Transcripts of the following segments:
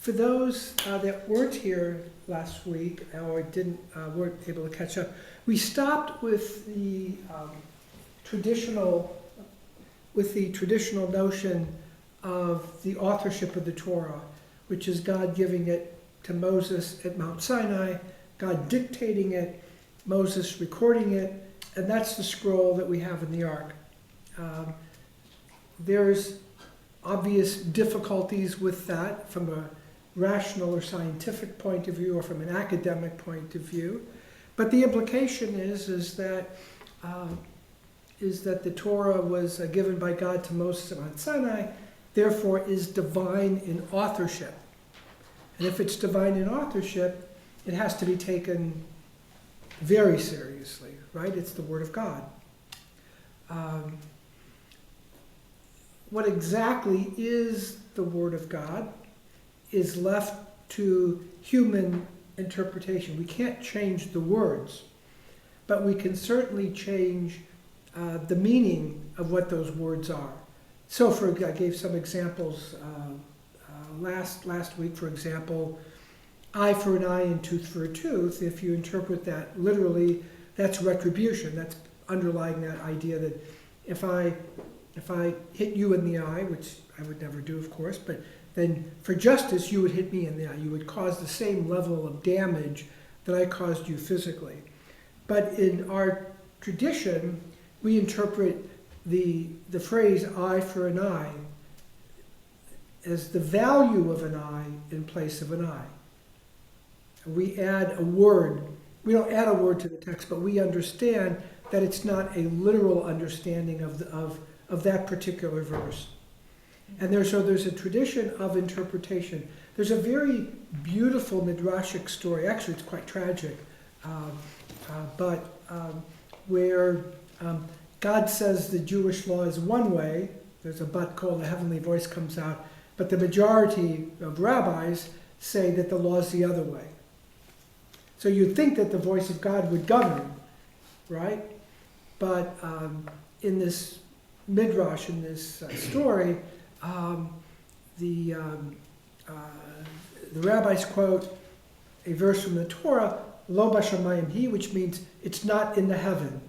For those that weren't here last week or weren't able to catch up, we stopped with the traditional notion of the authorship of the Torah, which is God giving it to Moses at Mount Sinai, God dictating it, Moses recording it, and that's the scroll that we have in the Ark. There's obvious difficulties with that from a rational or scientific point of view or from an academic point of view, but the implication is that the Torah was given by God to Moses at Mount Sinai, therefore is divine in authorship. And if it's divine in authorship, it has to be taken very seriously, right? It's the Word of God. What exactly is the Word of God is left to human interpretation. We can't change the words, but we can certainly change the meaning of what those words are. So I gave some examples last week. For example, eye for an eye and tooth for a tooth. If you interpret that literally, that's retribution. That's underlying that idea that if I hit you in the eye, which I would never do, of course, but then for justice, you would hit me in the eye. You would cause the same level of damage that I caused you physically. But in our tradition, we interpret the phrase eye for an eye as the value of an eye in place of an eye. We add a word. We don't add a word to the text, but we understand that it's not a literal understanding of that particular verse. And there's a tradition of interpretation. There's a very beautiful midrashic story. Actually, it's quite tragic, where God says the Jewish law is one way. There's a but called the heavenly voice comes out, but the majority of rabbis say that the law is the other way. So you'd think that the voice of God would govern, right? But in this midrash, in this story, the rabbis quote a verse from the Torah, Lo b'shamayim hi, which means it's not in the heaven.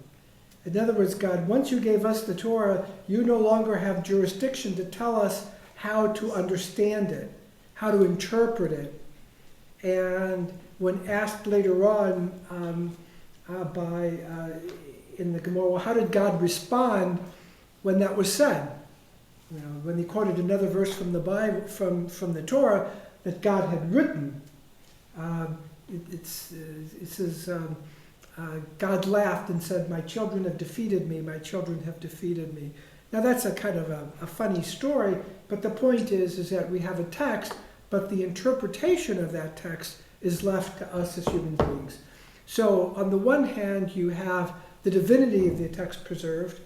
In other words, God, once you gave us the Torah, you no longer have jurisdiction to tell us how to understand it, how to interpret it. And when asked later on in the Gemara, well, how did God respond when that was said? You know, when he quoted another verse from the Bible, from the Torah that God had written, it says, God laughed and said, "My children have defeated me. My children have defeated me." Now that's a kind of a funny story, but the point is that we have a text, but the interpretation of that text is left to us as human beings. So on the one hand, you have the divinity of the text preserved,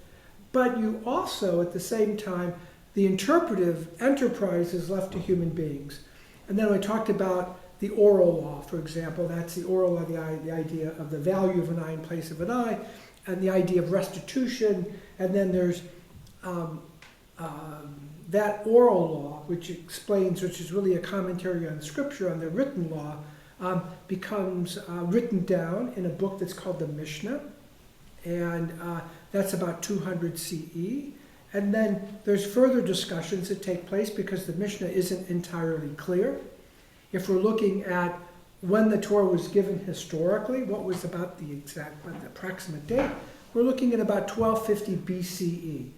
but you also, at the same time, the interpretive enterprise is left to human beings. And then I talked about the oral law, for example. That's the oral law, the idea of the value of an eye in place of an eye, and the idea of restitution. And then there's that oral law, which is really a commentary on Scripture, on the written law, becomes written down in a book that's called the Mishnah. And that's about 200 CE. And then there's further discussions that take place because the Mishnah isn't entirely clear. If we're looking at when the Torah was given historically, what was about the approximate date, we're looking at about 1250 BCE.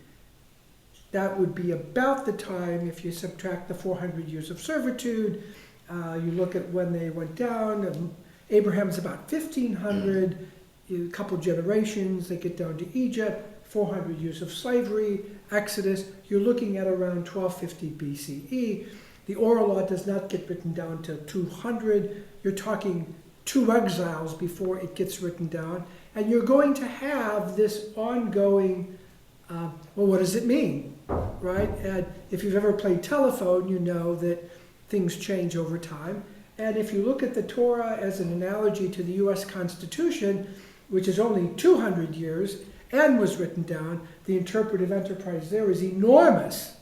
That would be about the time, if you subtract the 400 years of servitude, you look at when they went down. Abraham's about 1500, a couple generations, they get down to Egypt, 400 years of slavery, Exodus, you're looking at around 1250 BCE. The oral law does not get written down till 200. You're talking 2 exiles before it gets written down. And you're going to have this ongoing, well, what does it mean, right? And if you've ever played telephone, you know that things change over time. And if you look at the Torah as an analogy to the U.S. Constitution, which is only 200 years and was written down, the interpretive enterprise there is enormous.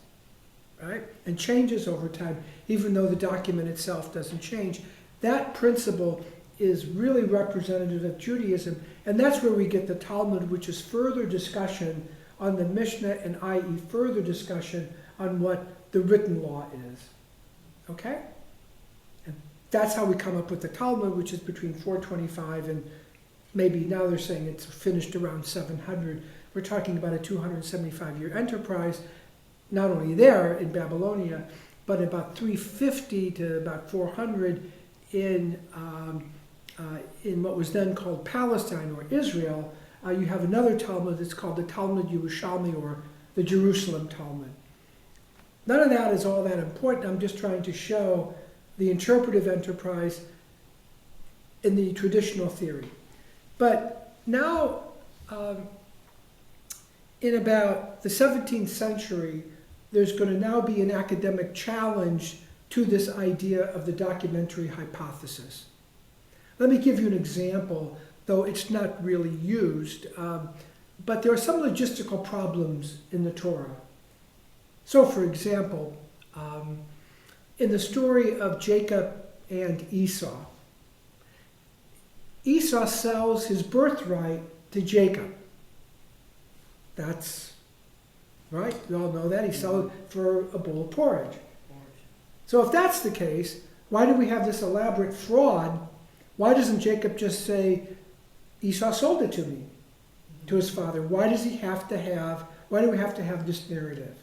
right? And changes over time, even though the document itself doesn't change. That principle is really representative of Judaism, and that's where we get the Talmud, which is further discussion on the Mishnah, and i.e. further discussion on what the written law is. Okay? And that's how we come up with the Talmud, which is between 425 and maybe now they're saying it's finished around 700. We're talking about a 275-year enterprise, not only there in Babylonia, but about 350 to about 400 in what was then called Palestine or Israel. You have another Talmud that's called the Talmud Yerushalmi, or the Jerusalem Talmud. None of that is all that important. I'm just trying to show the interpretive enterprise in the traditional theory. But now, in about the 17th century, there's going to now be an academic challenge to this idea of the documentary hypothesis. Let me give you an example, though it's not really used, but there are some logistical problems in the Torah. So, for example, in the story of Jacob and Esau, Esau sells his birthright to Jacob. That's right, we all know that. He sold it for a bowl of porridge. So if that's the case, why do we have this elaborate fraud? Why doesn't Jacob just say, Esau sold it to me, to his father? Why do we have to have this narrative?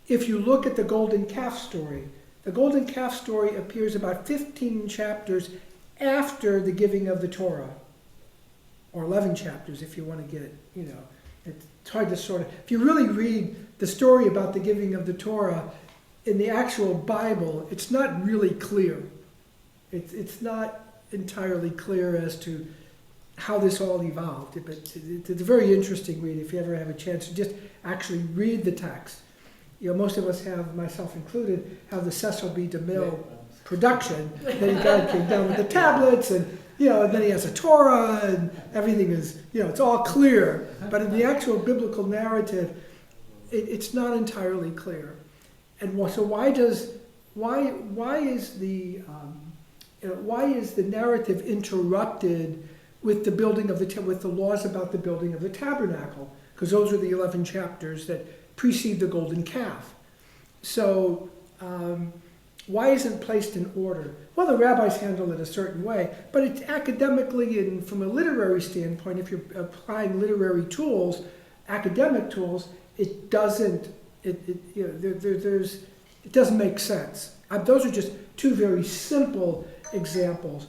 If you look at the golden calf story, the golden calf story appears about 15 chapters after the giving of the Torah, or 11 chapters if you want to get, it's hard to sort of, if you really read the story about the giving of the Torah in the actual Bible, it's not really clear. It's not entirely clear as to how this all evolved, but it's a very interesting read if you ever have a chance to just actually read the text. Most of us have, myself included, have the Cecil B. DeMille production. Then God came down with the tablets, and and then he has a Torah, and everything is, it's all clear. But in the actual biblical narrative, it's not entirely clear. And so why is the narrative interrupted with the building of with the laws about the building of the tabernacle? Because those are the 11 chapters that precede the golden calf. So why isn't it placed in order? Well, the rabbis handle it a certain way, but it's academically and from a literary standpoint, if you're applying literary tools, academic tools, it doesn't. It doesn't make sense. Those are just two very simple examples.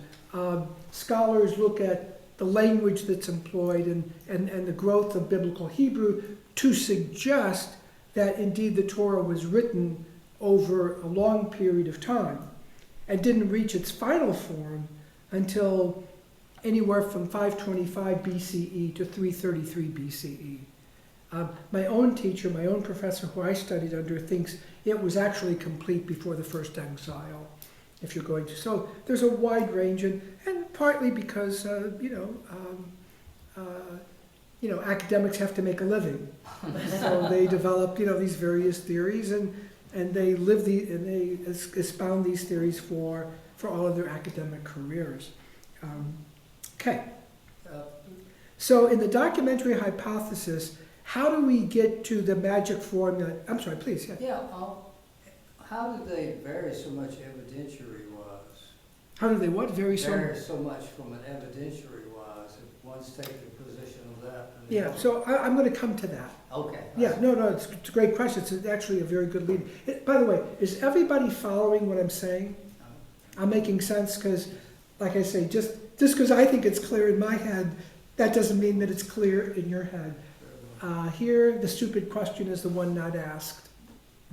Scholars look at the language that's employed and the growth of biblical Hebrew to suggest that indeed the Torah was written over a long period of time and didn't reach its final form until anywhere from 525 BCE to 333 BCE. My own teacher, my own professor who I studied under, thinks it was actually complete before the first exile, if you're going to. So there's a wide range, and partly because, academics have to make a living. So they develop, these various theories, and they they expound these theories for all of their academic careers. Okay. So in the documentary hypothesis, how do we get to the magic formula? I'm sorry, please. Yeah. How did they vary so much evidentiary-wise? How do they what? Vary so much from an evidentiary-wise, if one's taking a position of that. Yeah, so I'm going to come to that. Okay. Yeah, no, it's a great question. It's actually a very good lead. By the way, is everybody following what I'm saying? I'm making sense because, like I say, just because I think it's clear in my head, that doesn't mean that it's clear in your head. Here, the stupid question is the one not asked.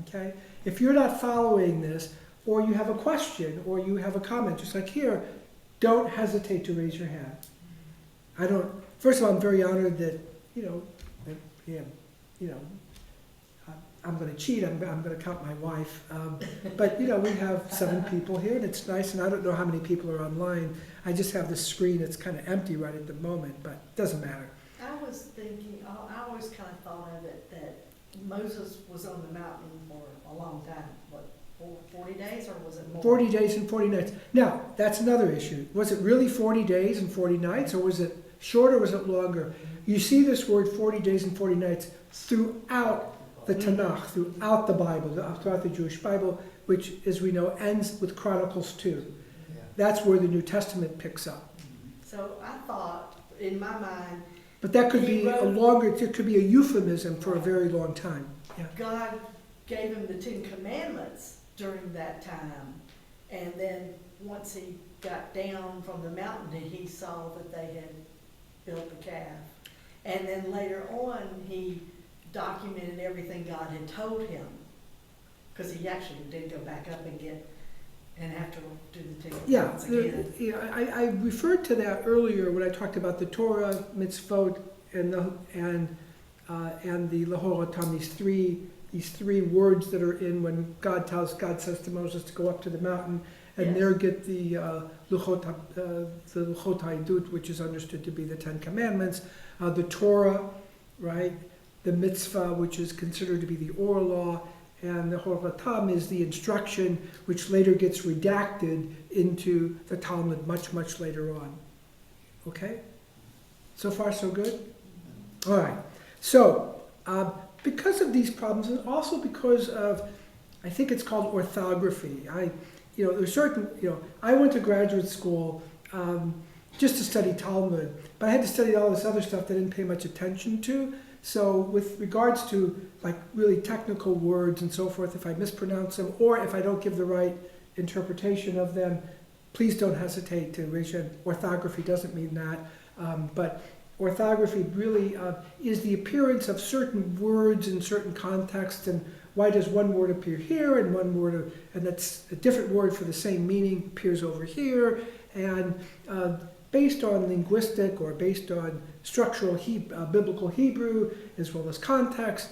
Okay? If you're not following this, or you have a question, or you have a comment, just like here, don't hesitate to raise your hand. First of all, I'm very honored that, I'm going to cheat, I'm going to count my wife. But, we have 7 people here, and it's nice, and I don't know how many people are online. I just have this screen that's kind of empty right at the moment, but it doesn't matter. I was thinking, I always kind of thought of it that Moses was on the mountain for a long time, what, 40 days, or was it more? 40 days and 40 nights. Now, that's another issue. Was it really 40 days and 40 nights, or was it shorter, or was it longer? You see this word 40 days and 40 nights throughout the Tanakh, throughout the Bible, throughout the Jewish Bible, which, as we know, ends with Chronicles 2. Yeah. That's where the New Testament picks up. So I thought, in my mind, But that could He be a wrote- longer, it could be a euphemism for a very long time. Yeah. God gave him the 10 Commandments during that time. And then once he got down from the mountain, he saw that they had built the calf. And then later on, he documented everything God had told him. Because he actually did go back up and have to do the 10 Yeah, Commandments again. I referred to that earlier when I talked about the Torah, mitzvot, and the Lehoratam, these three words that are in when God says to Moses to go up to the mountain, and Yes. there get the Luchot HaIdut, which is understood to be the 10 Commandments, the Torah, right, the mitzvah, which is considered to be the oral law, and the Horatam is the instruction, which later gets redacted into the Talmud much, much later on. Okay? So far, so good? All right. So, because of these problems, and also because of, I think it's called orthography. There's certain, I went to graduate school just to study Talmud, but I had to study all this other stuff that I didn't pay much attention to. So with regards to like really technical words and so forth, if I mispronounce them or if I don't give the right interpretation of them, please don't hesitate to raise your hand. Orthography doesn't mean that, but orthography really is the appearance of certain words in certain contexts, and why does one word appear here and one word, and that's a different word for the same meaning appears over here, and based on linguistic or based on structural biblical Hebrew as well as context,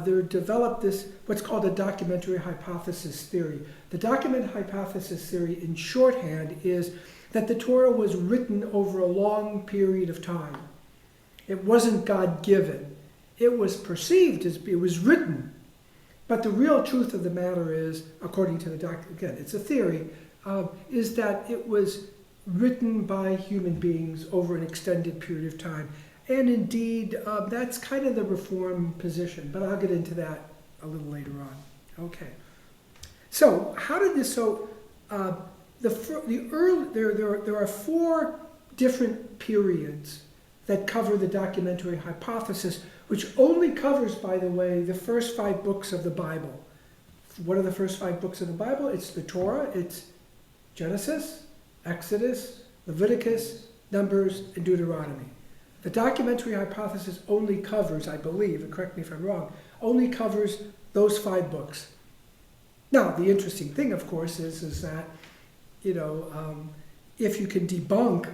they're developed this, what's called a documentary hypothesis theory. The document hypothesis theory in shorthand is that the Torah was written over a long period of time. It wasn't God-given. It was perceived as, it was written. But the real truth of the matter is, according to the document, again, it's a theory, is that it was written by human beings over an extended period of time. And indeed, that's kind of the Reform position, but I'll get into that a little later on. Okay. So, how did this, there are four different periods that cover the documentary hypothesis, which only covers, by the way, the first 5 books of the Bible. What are the first 5 books of the Bible? It's the Torah, it's Genesis, Exodus, Leviticus, Numbers, and Deuteronomy. The documentary hypothesis only covers, I believe, and correct me if I'm wrong, only covers those 5 books. Now, the interesting thing, of course, is that, if you can debunk,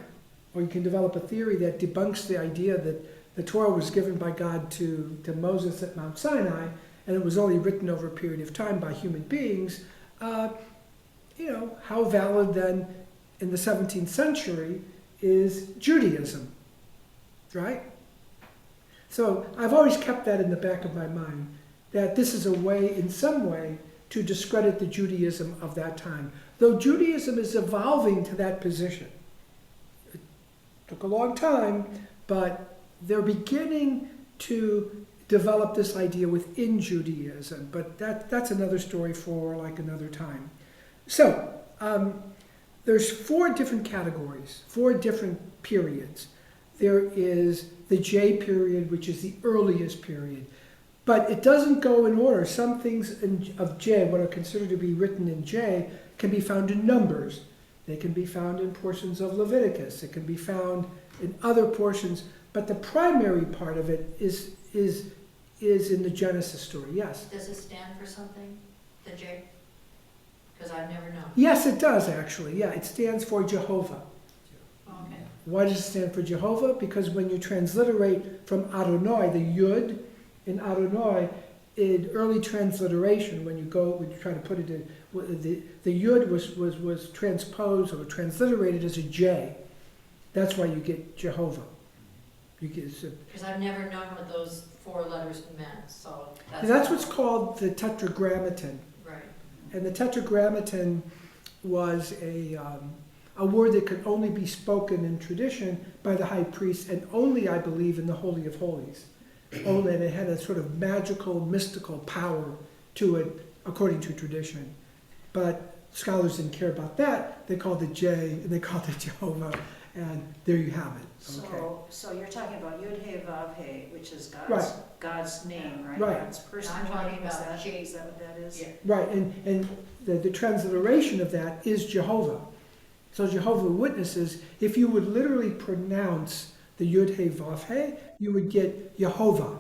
or you can develop a theory that debunks the idea that the Torah was given by God to Moses at Mount Sinai, and it was only written over a period of time by human beings, how valid then in the 17th century is Judaism, right? So I've always kept that in the back of my mind, that this is a way, in some way, to discredit the Judaism of that time. Though Judaism is evolving to that position. It took a long time, but they're beginning to develop this idea within Judaism, but that's another story for like another time. So, there's 4 different categories, 4 different periods. There is the J period, which is the earliest period, but it doesn't go in order. Some things of J, what are considered to be written in J, can be found in Numbers. They can be found in portions of Leviticus. It can be found in other portions, but the primary part of it is in the Genesis story. Yes? Does it stand for something, the J? Because I've never known. Yes, it does actually. Yeah, it stands for Jehovah. Okay. Why does it stand for Jehovah? Because when you transliterate from Adonai, the Yud in Adonai, in early transliteration, when you try to put it in, the Yud was transposed or transliterated as a J. That's why you get Jehovah. Because I've never known what those 4 letters meant, so that's. And that's what's called the Tetragrammaton. Right. And the Tetragrammaton was a word that could only be spoken in tradition by the high priest, and only, I believe, in the Holy of Holies. Only, and it had a sort of magical, mystical power to it, according to tradition. But scholars didn't care about that. They called it J, and they called it Jehovah, and there you have it. Okay. So you're talking about Yud He Vav He, which is Right. God's name, right? Right. God's personal I'm talking name, is about J. that what that is? Yeah. Right, and the transliteration of that is Jehovah. So Jehovah Witnesses, if you would literally pronounce the Yud He Vav He, you would get Jehovah.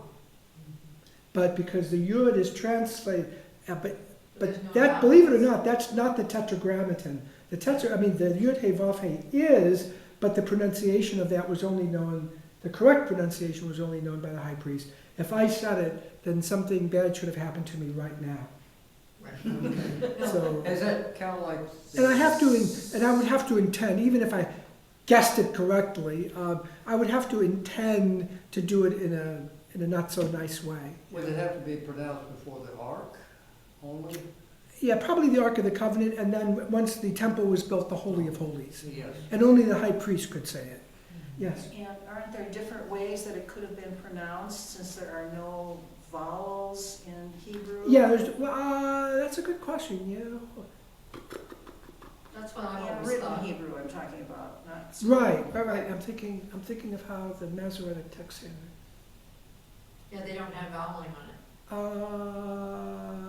But because the Yud is translated, but There's no that, believe it or vowels. not, that's not the Tetragrammaton. The Yud He Vav He is, but the pronunciation of that was only known, the correct pronunciation was only known by the high priest. If I said it, then something bad should have happened to me right now. Right. So, Is that kind of like? and I would have to intend, even if I guessed it correctly, I would have to intend to do it in a not so nice way. Would it have to be pronounced before the ark only? Yeah, probably the Ark of the Covenant, and then once the temple was built, the Holy of Holies. Yes. And only the high priest could say it. Yes. And aren't there different ways that it could have been pronounced, since there are no vowels in Hebrew? Yeah, that's a good question, yeah. That's what I Yeah, always written thought. Hebrew I'm talking about, not. Right. I'm thinking of how the Masoretic text is. Yeah, they don't have voweling on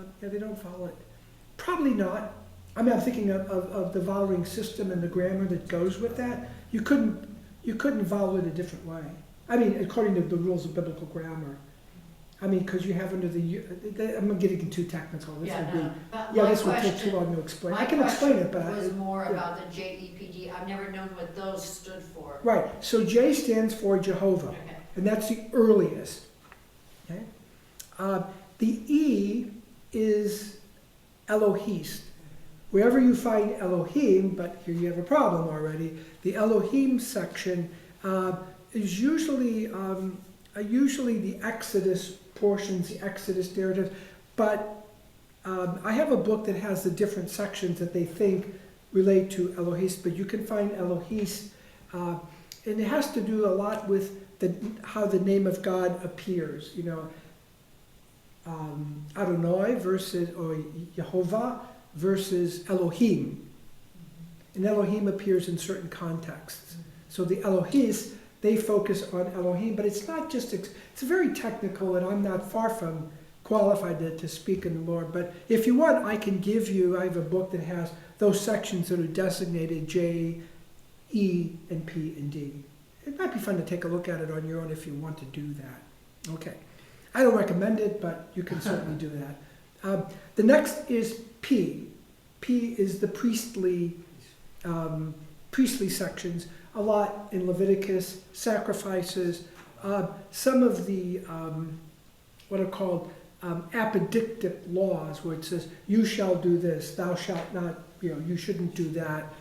it. Yeah, they don't follow it. Probably not. I mean, I'm thinking of the vowel system and the grammar that goes with that. You couldn't vowel it a different way. I mean, according to the rules of biblical grammar. I mean, because you have under I'm getting too technical. This Yeah, would be, no, but yeah, my this would take too question, long to explain. my I can explain it, but question was more yeah. about the JEPD. I've never known what those stood for. Right. So J stands for Jehovah. Okay. And that's the earliest. Okay? The E is Elohist. Wherever you find Elohim, but here you have a problem already, the Elohim section is usually the Exodus portions, the Exodus narrative, but I have a book that has the different sections that they think relate to Elohist, but you can find Elohist, and it has to do a lot with how the name of God appears, you know, Adonai versus, or Yehovah versus Elohim. And Elohim appears in certain contexts. So the Elohist, they focus on Elohim, but it's not just, it's very technical, and I'm not far from qualified to speak in the Lord. But if you want, I can give you, I have a book that has those sections that are designated J, E, and P, and D. It might be fun to take a look at it on your own if you want to do that. Okay. I don't recommend it, but you can certainly do that. The next is P. P is the priestly sections. A lot in Leviticus, sacrifices, some of the what are called apodictic laws, where it says, you shall do this, thou shalt not, you shouldn't do that.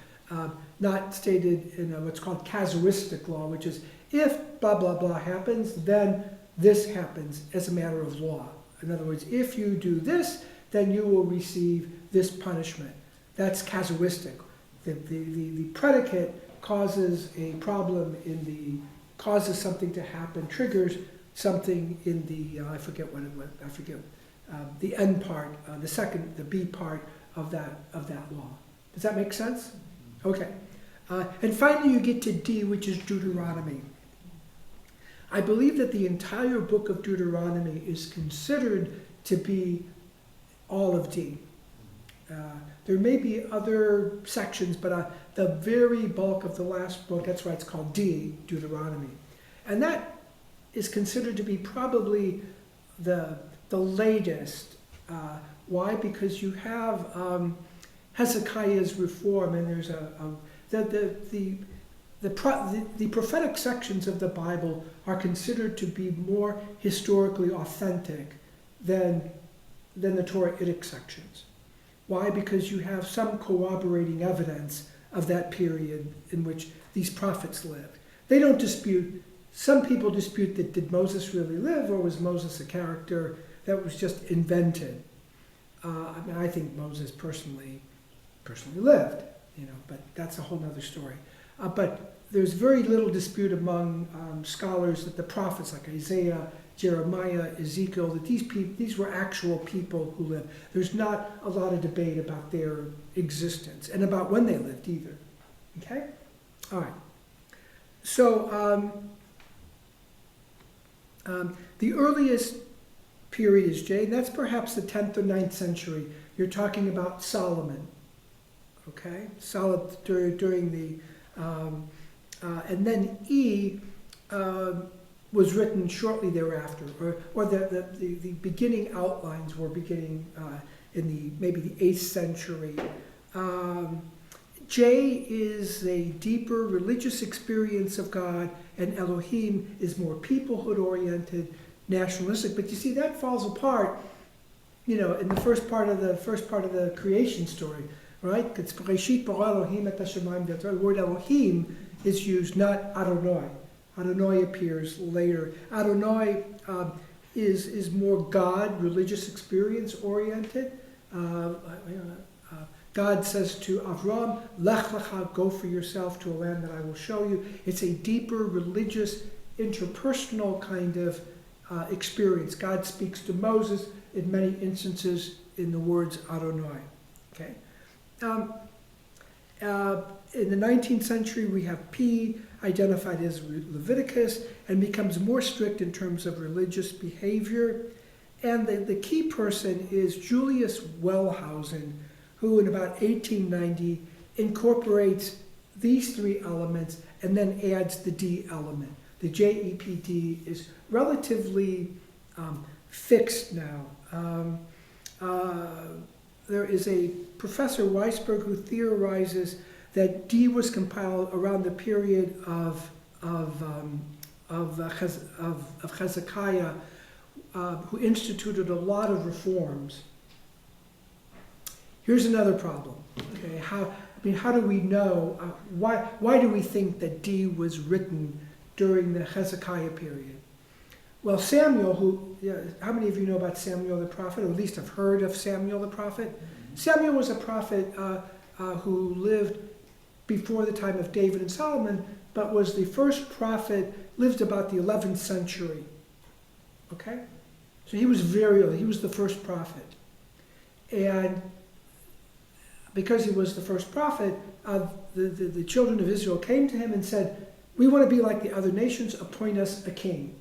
Not stated in what's called casuistic law, which is, if blah, blah, blah happens, then this happens as a matter of law. In other words, if you do this, then you will receive this punishment. That's casuistic. The predicate causes a problem causes something to happen, triggers something in the, I forget what it was, the end part, the B part of that law. Does that make sense? Okay. And finally you get to D, which is Deuteronomy. I believe that the entire book of Deuteronomy is considered to be all of D. There may be other sections, but the very bulk of the last book, that's why it's called D, Deuteronomy. And that is considered to be probably the latest. Why? Because you have Hezekiah's reform, and there's the prophetic sections of the Bible are considered to be more historically authentic than the Torah-itic sections. Why? Because you have some corroborating evidence of that period in which these prophets lived. They don't dispute Some people dispute that did Moses really live, or was Moses a character that was just invented? I mean, I think Moses personally lived, but that's a whole other story. But there's very little dispute among scholars that the prophets like Isaiah, Jeremiah, Ezekiel, that these were actual people who lived. There's not a lot of debate about their existence and about when they lived either. Okay? All right. So the earliest period is J, and that's perhaps the 10th or 9th century. You're talking about Solomon. Okay? Solomon during the... and then E was written shortly thereafter, or the beginning outlines were beginning in maybe the 8th century. J is a deeper religious experience of God, and Elohim is more peoplehood-oriented, nationalistic. But you see, that falls apart, in the first part of the creation story, right? It's Bereshit bara Elohim et hashamayim v'yat. The word Elohim is used, not Adonai. Adonai appears later. Adonai is more God, religious experience oriented. God says to Avram, Lech lecha, go for yourself to a land that I will show you. It's a deeper religious, interpersonal kind of experience. God speaks to Moses in many instances in the words Adonai. Okay. In the 19th century, we have P, identified as Leviticus, and becomes more strict in terms of religious behavior. And the key person is Julius Wellhausen, who in about 1890 incorporates these three elements and then adds the D element. The JEPD is relatively fixed now. There is a Professor Weisberg who theorizes that D was compiled around the period of Hezekiah, who instituted a lot of reforms. Here's another problem. Okay, how do we know? Why do we think that D was written during the Hezekiah period? Well, Samuel, how many of you know about Samuel the prophet, or at least have heard of Samuel the prophet? Samuel was a prophet who lived before the time of David and Solomon, but was the first prophet, lived about the 11th century. Okay? So he was very early. He was the first prophet. And because he was the first prophet, the children of Israel came to him and said, we want to be like the other nations, appoint us a king.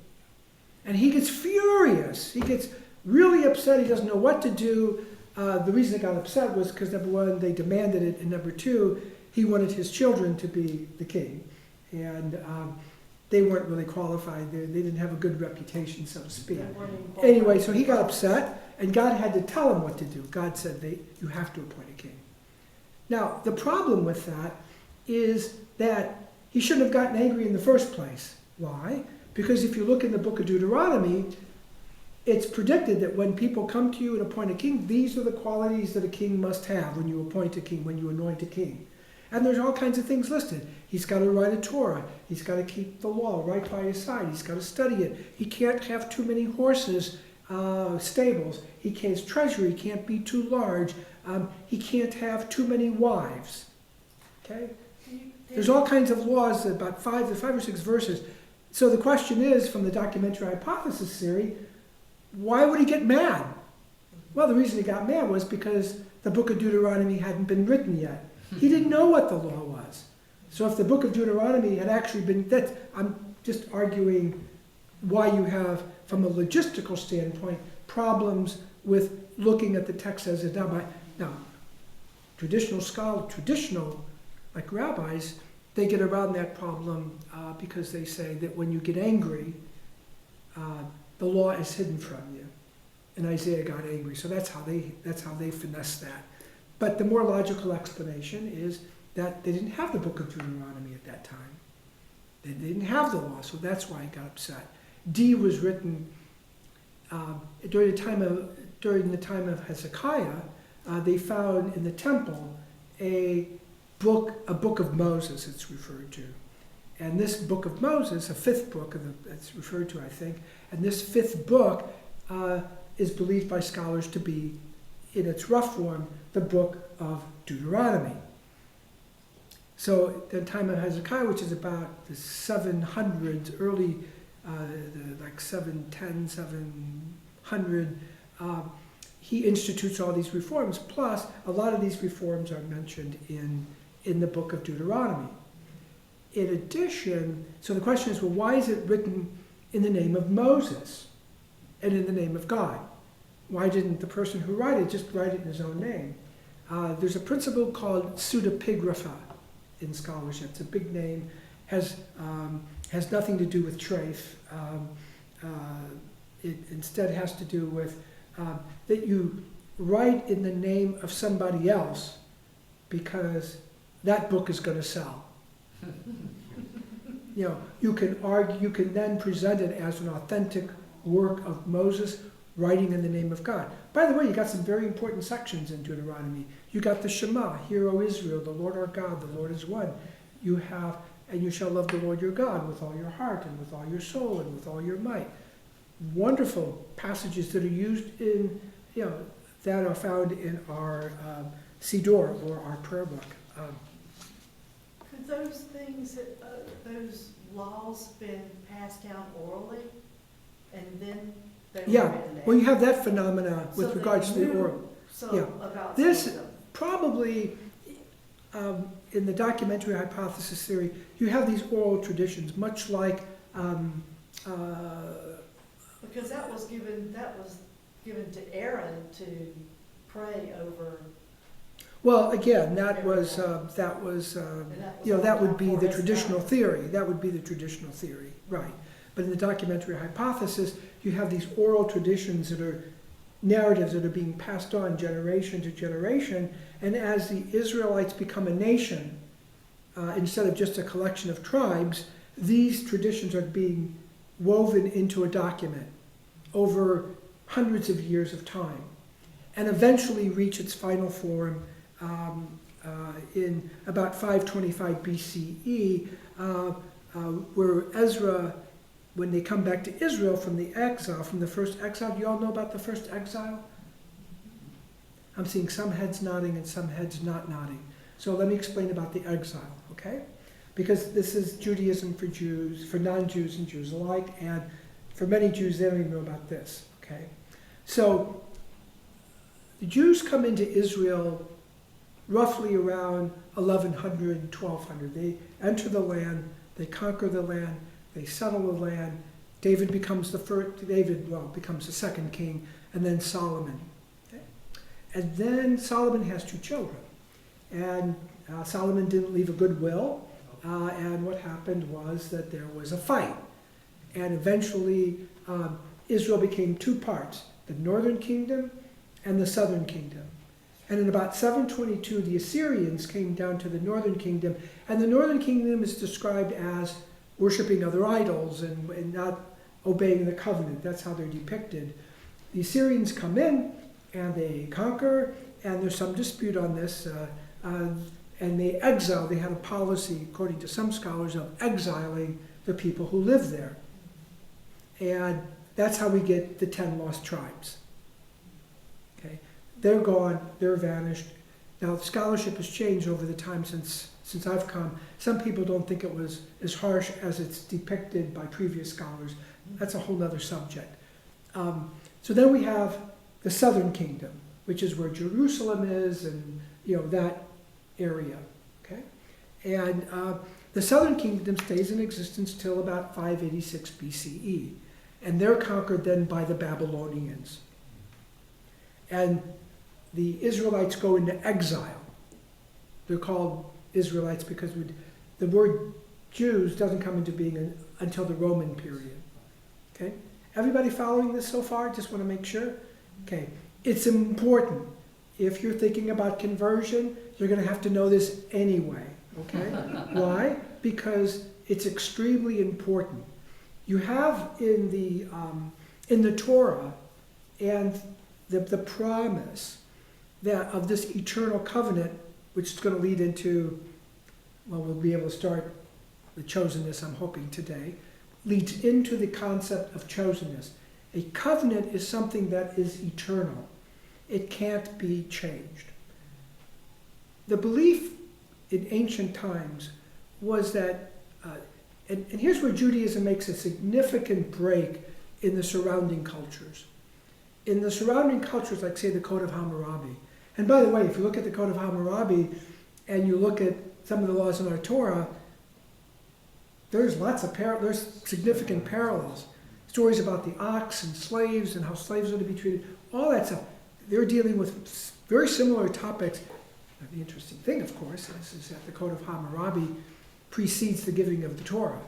And he gets furious. He gets really upset. He doesn't know what to do. The reason he got upset was because, number one, they demanded it, and number two, he wanted his children to be the king. And they weren't really qualified. They didn't have a good reputation, so to speak. Anyway, so he got upset, and God had to tell him what to do. God said, you have to appoint a king. Now, the problem with that is that he shouldn't have gotten angry in the first place. Why? Because if you look in the book of Deuteronomy, it's predicted that when people come to you and appoint a king, these are the qualities that a king must have when you appoint a king, when you anoint a king. And there's all kinds of things listed. He's got to write a Torah. He's got to keep the law right by his side. He's got to study it. He can't have too many horses, stables. He can't, his treasury can't be too large. He can't have too many wives. Okay? There's all kinds of laws, about five or six verses. So the question is, from the documentary hypothesis theory, why would he get mad? Well, the reason he got mad was because the book of Deuteronomy hadn't been written yet. He didn't know what the law was. So if the book of Deuteronomy had actually been, I'm just arguing why you have, from a logistical standpoint, problems with looking at the text as it's done. Now, traditional, like rabbis, they get around that problem because they say that when you get angry, the law is hidden from you. And Isaiah got angry, so that's how they finesse that. But the more logical explanation is that they didn't have the book of Deuteronomy at that time. They didn't have the law, so that's why he got upset. D was written during the time of Hezekiah. They found in the temple a book of Moses, it's referred to. And this book of Moses, a fifth book it's referred to, I think, and this fifth book is believed by scholars to be, in its rough form, the book of Deuteronomy. So the time of Hezekiah, which is about the 700s, early, like 710, 700, he institutes all these reforms. Plus, a lot of these reforms are mentioned in the book of Deuteronomy. In addition, so the question is, well, why is it written in the name of Moses and in the name of God? Why didn't the person who wrote it just write it in his own name? There's a principle called pseudepigrapha in scholarship. It's a big name, has nothing to do with trafe. It instead has to do with that you write in the name of somebody else because that book is going to sell. You know, you can argue, you can then present it as an authentic work of Moses writing in the name of God. By the way, you got some very important sections in Deuteronomy. You got the Shema, Hear, O Israel, the Lord our God, the Lord is one. You have, and you shall love the Lord your God with all your heart and with all your soul and with all your might. Wonderful passages that are used in, you know, that are found in our Siddur, or our prayer book. Could those things, those laws been passed down orally and then they were Yeah, written down? well, you have that phenomena with So they regards to the knew oral. So Yeah. about This- some of them. Probably, in the documentary hypothesis theory, you have these oral traditions, much like, Because that was given to Aaron to pray over. well, again, that was, And that was you know, that would be all the for his traditional time. theory. That would be the traditional theory, right. But in the documentary hypothesis, you have these oral traditions that are narratives that are being passed on generation to generation, and as the Israelites become a nation, instead of just a collection of tribes, these traditions are being woven into a document over hundreds of years of time, and eventually reach its final form in about 525 BCE, where Ezra, when they come back to Israel from the exile, from the first exile. Do you all know about the first exile? I'm seeing some heads nodding and some heads not nodding. So let me explain about the exile, okay? Because this is Judaism for Jews, for non-Jews and Jews alike, and for many Jews, they don't even know about this, okay? So the Jews come into Israel roughly around 1100, 1200. They enter the land, they conquer the land, they settle the land. David becomes becomes the second king, and then Solomon. Okay? And then Solomon has two children. And Solomon didn't leave a good will, and what happened was that there was a fight. And eventually Israel became two parts, the northern kingdom and the southern kingdom. And in about 722, the Assyrians came down to the northern kingdom, and the northern kingdom is described as worshiping other idols and not obeying the covenant. That's how they're depicted. The Assyrians come in and they conquer, and there's some dispute on this, and they exile. They had a policy, according to some scholars, of exiling the people who live there. And that's how we get the 10 lost tribes. Okay, they're gone, they're vanished. Now, scholarship has changed over the time since I've come. Some people don't think it was as harsh as it's depicted by previous scholars. That's a whole other subject. So then we have the southern kingdom, which is where Jerusalem is, and you know that area. Okay, and the southern kingdom stays in existence till about 586 BCE, and they're conquered then by the Babylonians. And the Israelites go into exile. They're called Israelites because the word Jews doesn't come into being until the Roman period. Okay? Everybody following this so far? Just want to make sure? Okay. It's important. If you're thinking about conversion, you're going to have to know this anyway. Okay? Why? Because it's extremely important. You have in the Torah and the promise that of this eternal covenant, which is going to lead into, well, we'll be able to start the chosenness I'm hoping today, leads into the concept of chosenness. A covenant is something that is eternal. It can't be changed. The belief in ancient times was that, and here's where Judaism makes a significant break in the surrounding cultures. In the surrounding cultures, like say the Code of Hammurabi, and by the way, if you look at the Code of Hammurabi and you look at some of the laws in our Torah, there's there's significant parallels. Stories about the ox and slaves and how slaves are to be treated, all that stuff. They're dealing with very similar topics. The interesting thing, of course, is that the Code of Hammurabi precedes the giving of the Torah,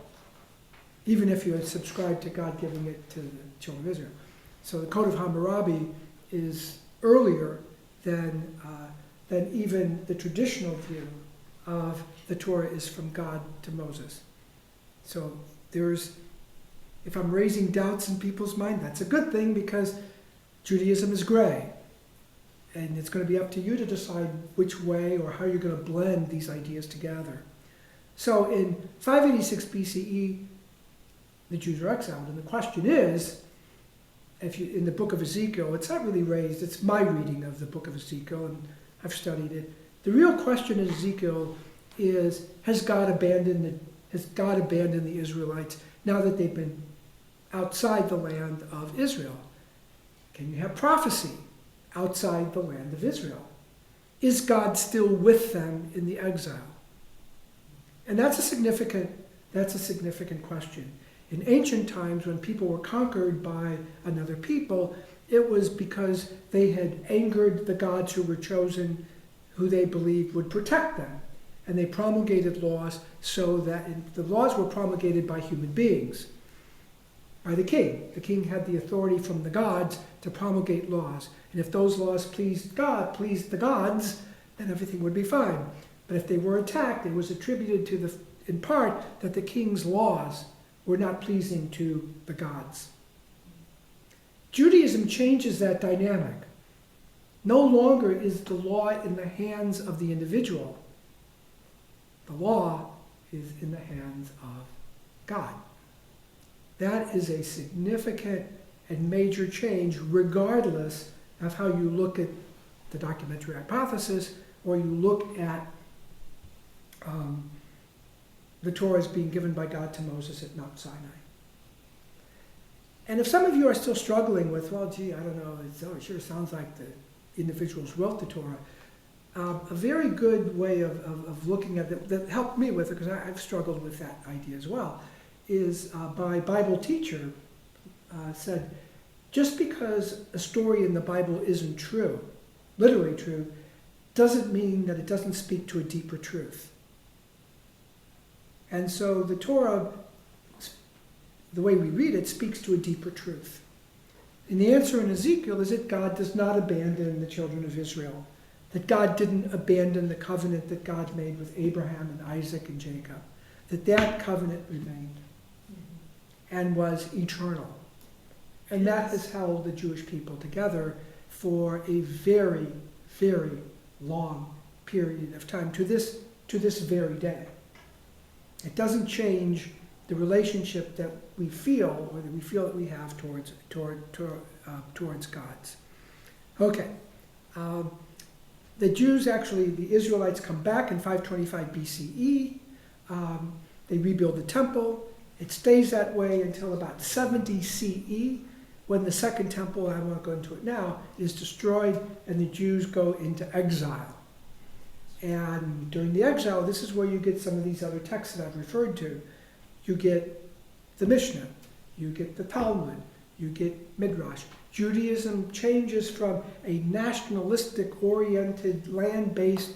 even if you had subscribed to God giving it to the children of Israel. So the Code of Hammurabi is earlier than even the traditional view of the Torah is from God to Moses. So if I'm raising doubts in people's mind, that's a good thing, because Judaism is gray. And it's going to be up to you to decide which way or how you're going to blend these ideas together. So in 586 BCE, the Jews are exiled. And the question is, in the book of Ezekiel, it's not really raised, it's my reading of the book of Ezekiel, and I've studied it. The real question in Ezekiel is, has God abandoned the Israelites now that they've been outside the land of Israel? Can you have prophecy outside the land of Israel? Is God still with them in the exile? And that's a significant question. In ancient times, when people were conquered by another people, it was because they had angered the gods who were chosen, who they believed would protect them. And they promulgated laws so that the laws were promulgated by human beings, by the king. The king had the authority from the gods to promulgate laws. And if those laws pleased the gods, then everything would be fine. But if they were attacked, it was attributed in part that the king's laws were not pleasing to the gods. Judaism changes that dynamic. No longer is the law in the hands of the individual. The law is in the hands of God. That is a significant and major change, regardless of how you look at the documentary hypothesis, or you look at the Torah as being given by God to Moses at Mount Sinai. And if some of you are still struggling with, well, gee, I don't know, it sure sounds like the individuals wrote the Torah, a very good way of looking at it that helped me with it, because I've struggled with that idea as well, is by a Bible teacher said, just because a story in the Bible isn't true, literally true, doesn't mean that it doesn't speak to a deeper truth. And so the Torah, the way we read it, speaks to a deeper truth. And the answer in Ezekiel is that God does not abandon the children of Israel, that God didn't abandon the covenant that God made with Abraham and Isaac and Jacob, that covenant remained and was eternal. And that has held the Jewish people together for a very, very long period of time, to this very day. It doesn't change the relationship that we feel, or that we feel that we have towards God's. Okay. The Jews, actually, the Israelites come back in 525 BCE. They rebuild the temple. It stays that way until about 70 CE, when the second temple, I won't go into it now, is destroyed and the Jews go into exile. And during the exile, this is where you get some of these other texts that I've referred to. You get the Mishnah, you get the Talmud, you get Midrash. Judaism changes from a nationalistic-oriented, land-based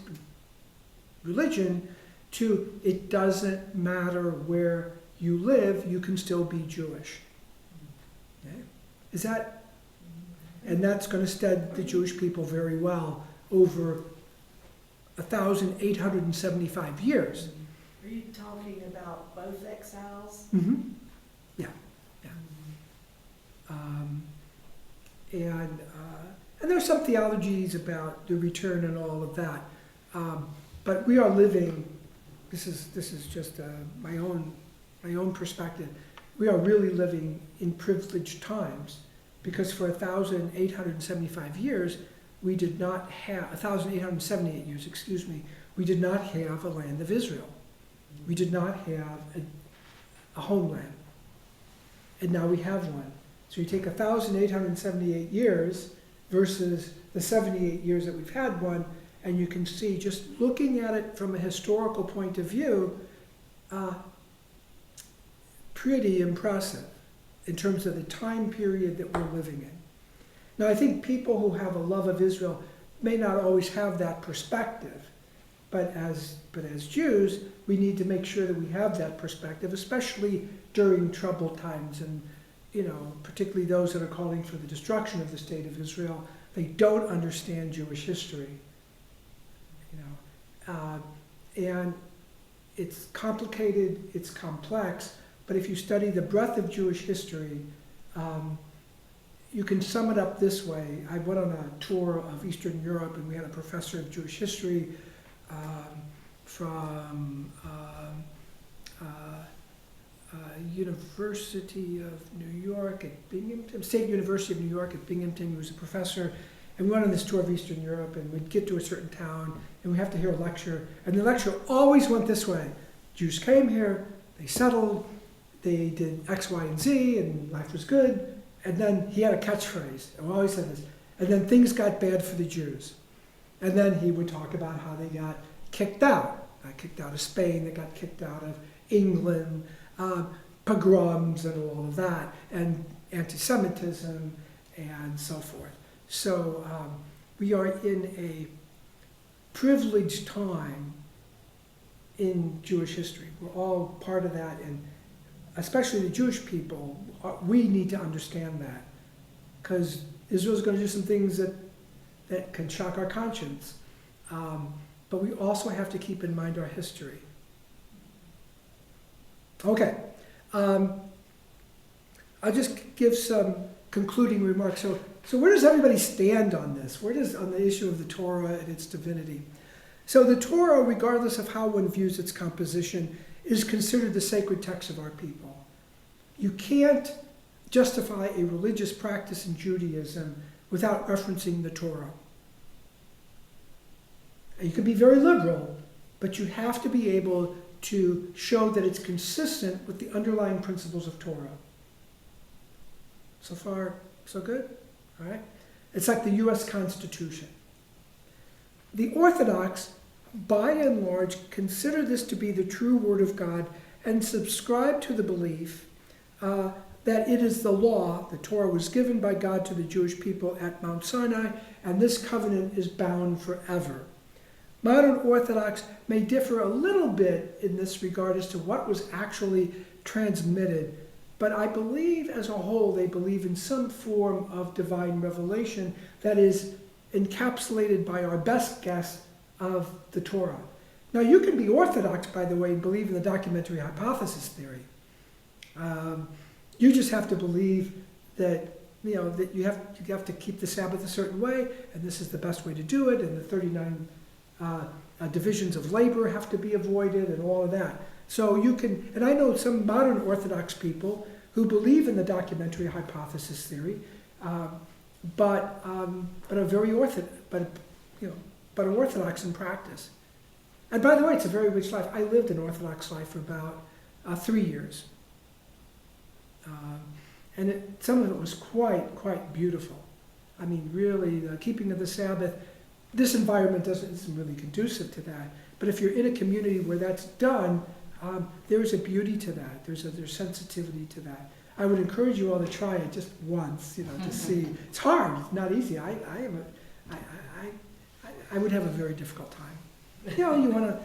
religion to it doesn't matter where you live, you can still be Jewish. Okay? And that's going to stead the Jewish people very well over 1,875 years. Are you talking about both exiles? Mm-hmm. Yeah. And there's some theologies about the return and all of that. But we are living this is just my own perspective. We are really living in privileged times because for 1,875 years, we did not have, 1,878 years, excuse me, we did not have a land of Israel. We did not have a homeland. And now we have one. So you take 1,878 years versus the 78 years that we've had one, and you can see, just looking at it from a historical point of view, pretty impressive in terms of the time period that we're living in. Now, I think people who have a love of Israel may not always have that perspective, but as Jews, we need to make sure that we have that perspective, especially during troubled times, and particularly those that are calling for the destruction of the state of Israel. They don't understand Jewish history, and it's complicated, it's complex. But if you study the breadth of Jewish history, you can sum it up this way. I went on a tour of Eastern Europe, and we had a professor of Jewish history from University of New York at Binghamton, State University of New York at Binghamton. He was a professor. And we went on this tour of Eastern Europe, and we'd get to a certain town, and we have to hear a lecture. And the lecture always went this way. Jews came here, they settled, they did X, Y, and Z, and life was good. And then he had a catchphrase, and we always said this. And then things got bad for the Jews. And then he would talk about how they got kicked out. Got kicked out of Spain, they got kicked out of England, pogroms and all of that, and anti-Semitism, and so forth. So we are in a privileged time in Jewish history. We're all part of that, and especially the Jewish people, we need to understand that, because Israel's going to do some things that can shock our conscience. But we also have to keep in mind our history. Okay. I'll just give some concluding remarks. So where does everybody stand on this? On the issue of the Torah and its divinity? So the Torah, regardless of how one views its composition, is considered the sacred text of our people. You can't justify a religious practice in Judaism without referencing the Torah. And you can be very liberal, but you have to be able to show that it's consistent with the underlying principles of Torah. So far, so good? All right? It's like the U.S. Constitution. The Orthodox, by and large, consider this to be the true Word of God and subscribe to the belief that it is the law. The Torah was given by God to the Jewish people at Mount Sinai, and this covenant is bound forever. Modern Orthodox may differ a little bit in this regard as to what was actually transmitted, but I believe as a whole they believe in some form of divine revelation that is encapsulated by our best guess of the Torah. Now you can be Orthodox, by the way, and believe in the documentary hypothesis theory. You just have to believe that that you have to keep the Sabbath a certain way, and this is the best way to do it, and the 39 divisions of labor have to be avoided, and all of that. So you can, and I know some modern Orthodox people who believe in the documentary hypothesis theory, but are very but are Orthodox in practice. And by the way, it's a very rich life. I lived an Orthodox life for about 3 years, and some of it was quite beautiful. I mean, really, the keeping of the Sabbath. This environment isn't really conducive to that. But if you're in a community where that's done, there is a beauty to that. There's sensitivity to that. I would encourage you all to try it just once, to see. It's hard. It's not easy. I would have a very difficult time. You want to,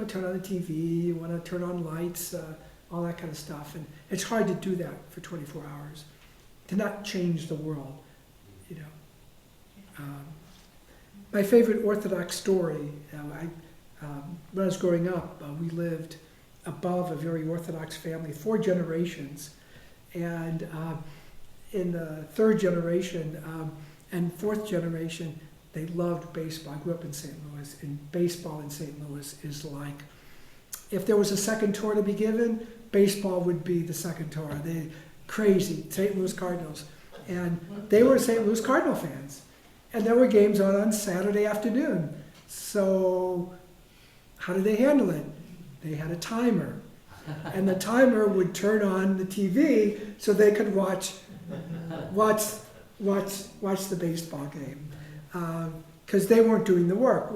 turn on the TV. You want to turn on lights, all that kind of stuff. And it's hard to do that for 24 hours, to not change the world, My favorite Orthodox story, when I was growing up, we lived above a very Orthodox family, 4 generations. And in the 3rd generation and 4th generation, they loved baseball. I grew up in St. Louis, and baseball in St. Louis is like if there was a second tour to be given, baseball would be the second tour. They crazy, St. Louis Cardinals. And they were St. Louis Cardinal fans. And there were games on Saturday afternoon. So how did they handle it? They had a timer. And the timer would turn on the TV so they could watch the baseball game. Because they weren't doing the work.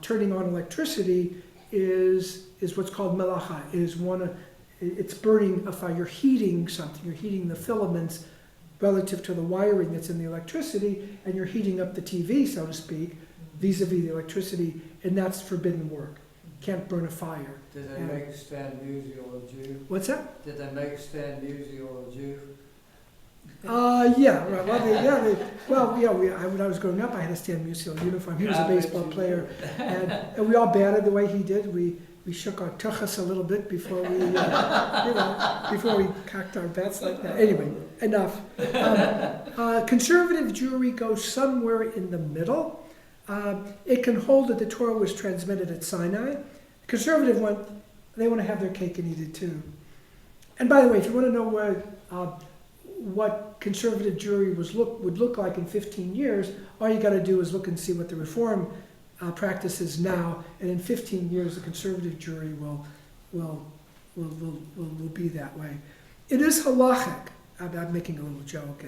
Turning on electricity is what's called melacha. It's burning a fire. You're heating something. You're heating the filaments relative to the wiring that's in the electricity, and you're heating up the TV, so to speak, vis-a-vis the electricity, and that's forbidden work. Can't burn a fire. Did they make Stan Musial a Jew? What's that? Did they make Stan Musial a Jew? Yeah. Right. When I was growing up, I had a Stan Musial uniform. He was a baseball player, and we all batted the way he did. We shook our tuchus a little bit before we, before we cocked our bets like that. Anyway, enough. Conservative Jewry goes somewhere in the middle. It can hold that the Torah was transmitted at Sinai. Conservative they want to have their cake and eat it too. And by the way, if you want to know what conservative Jewry would look like in 15 years, all you got to do is look and see what the Reform practices now, and in 15 years the conservative Jewry will be that way. It is halachic. I'm making a little joke,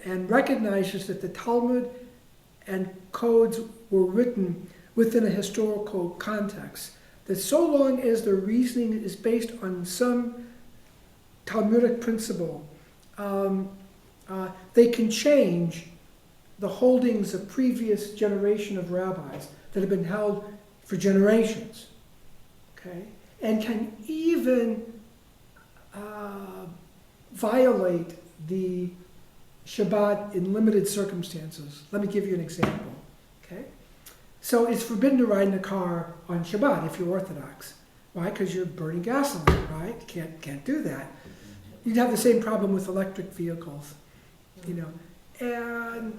and recognizes that the Talmud and codes were written within a historical context. That so long as their reasoning is based on some Talmudic principle, they can change the holdings of previous generation of rabbis that have been held for generations, okay, and can even violate the Shabbat in limited circumstances. Let me give you an example, okay? So it's forbidden to ride in a car on Shabbat if you're Orthodox. Why? Because you're burning gasoline, right? Can't do that. You'd have the same problem with electric vehicles, And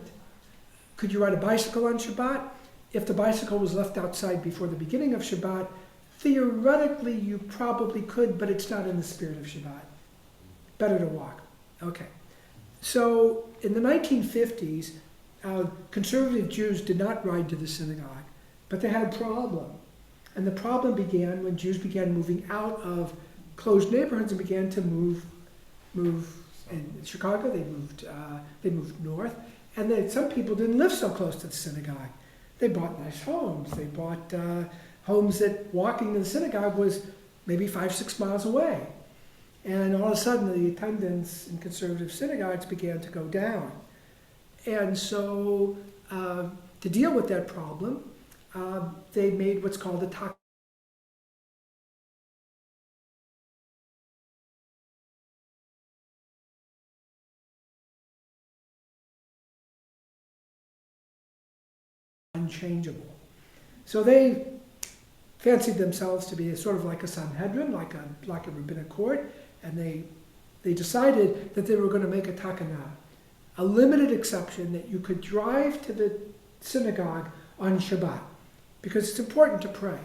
could you ride a bicycle on Shabbat? If the bicycle was left outside before the beginning of Shabbat, theoretically you probably could, but it's not in the spirit of Shabbat. Better to walk. Okay. So in the 1950s, conservative Jews did not ride to the synagogue, but they had a problem. And the problem began when Jews began moving out of closed neighborhoods and began to move in Chicago. They moved north, and then some people didn't live so close to the synagogue. They bought nice homes. They bought homes that walking to the synagogue was maybe 5-6 miles away. And all of a sudden, the attendance in conservative synagogues began to go down. And so, to deal with that problem, they made what's called a unchangeable. So they fancied themselves to be sort of like a Sanhedrin, like a rabbinic court, and they decided that they were going to make a takanah, a limited exception that you could drive to the synagogue on Shabbat, because it's important to pray.